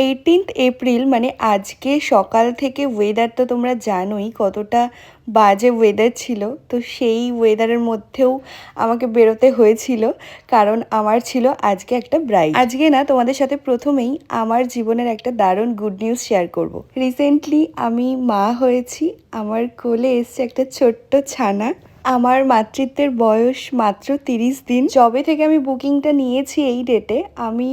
18th April মানে আজকে সকাল থেকে ওয়েদার তো তোমরা জানোই কতটা বাজে ওয়েদার ছিল। তো সেই ওয়েদারের মধ্যেও আমাকে বেরোতে হয়েছিল, কারণ আমার ছিল আজকে একটা ব্রাইড। আজকে না তোমাদের সাথে প্রথমেই আমার জীবনের একটা দারুণ গুড নিউজ শেয়ার করব। রিসেন্টলি আমি মা হয়েছি, আমার কোলে এসছে একটা ছোট্ট ছানা। আমার মাতৃত্বের বয়স মাত্র 30 দিন। যবে থেকে আমি বুকিংটা নিয়েছি এই ডেটে, আমি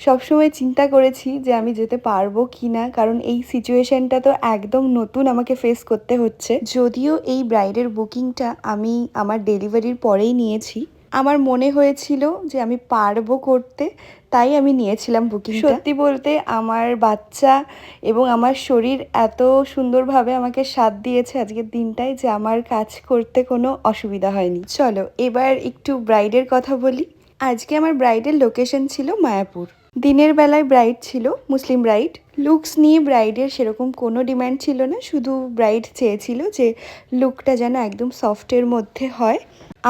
সবসময় চিন্তা করেছি যে আমি যেতে পারবো কি না, কারণ এই সিচুয়েশনটা তো একদম নতুন আমাকে ফেস করতে হচ্ছে। যদিও এই ব্রাইডের বুকিংটা আমি আমার ডেলিভারির পরেই নিয়েছি, আমার মনে হয়েছিল যে আমি পারবো করতে, তাই আমি নিয়েছিলাম বুকিং। সত্যি বলতে আমার বাচ্চা এবং আমার শরীর এত সুন্দরভাবে আমাকে সাথ দিয়েছে আজকের দিনটায় যে আমার কাজ করতে কোনো অসুবিধা হয়নি। চলো এবার একটু ব্রাইডের কথা বলি। আজকে আমার ব্রাইডের লোকেশন ছিল মায়াপুর। দিনের বেলায় ব্রাইড ছিল, মুসলিম ব্রাইড। লুকস নিয়ে ব্রাইডের সেরকম কোনো ডিমান্ড ছিল না, শুধু ব্রাইড চেয়েছিল যে লুকটা যেন একদম সফটের মধ্যে হয়।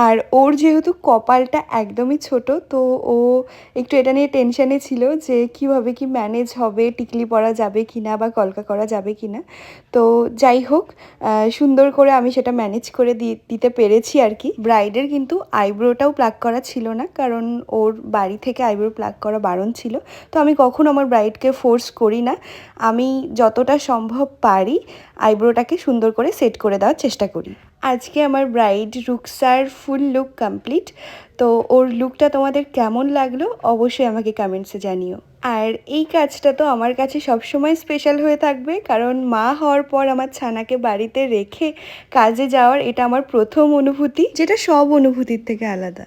আর ওর যেহেতু কপালটা একদমই ছোট, তো ও একটু এটা নিয়ে টেনশানে ছিল যে কিভাবে কি ম্যানেজ হবে, টিকলি পরা যাবে কি না বা কলকা করা যাবে কি না। তো যাই হোক, সুন্দর করে আমি সেটা ম্যানেজ করে দিতে পেরেছি আর কি। ব্রাইডের কিন্তু আইব্রোটাও প্লাক করা ছিল না, কারণ ওর বাড়ি থেকে আইব্রো প্লাক করা বারণ ছিল। তো আমি কখনো আমার ব্রাইডকে ফোর্স করি না, আমি যতটা সম্ভব পারি আইব্রোটাকে সুন্দর করে সেট করে দেওয়ার চেষ্টা করি। আজকে আমার bride Ruksar full look complete. তো ওর লুকটা তোমাদের কেমন লাগলো অবশ্যই আমাকে কমেন্টসে জানিও। আর এই কাজটা তো আমার কাছে সবসময় স্পেশাল হয়ে থাকবে, কারণ মা হওয়ার পর আমার ছানাকে বাড়িতে রেখে কাজে যাওয়ার এটা আমার প্রথম অনুভূতি, যেটা সব অনুভূতির থেকে আলাদা।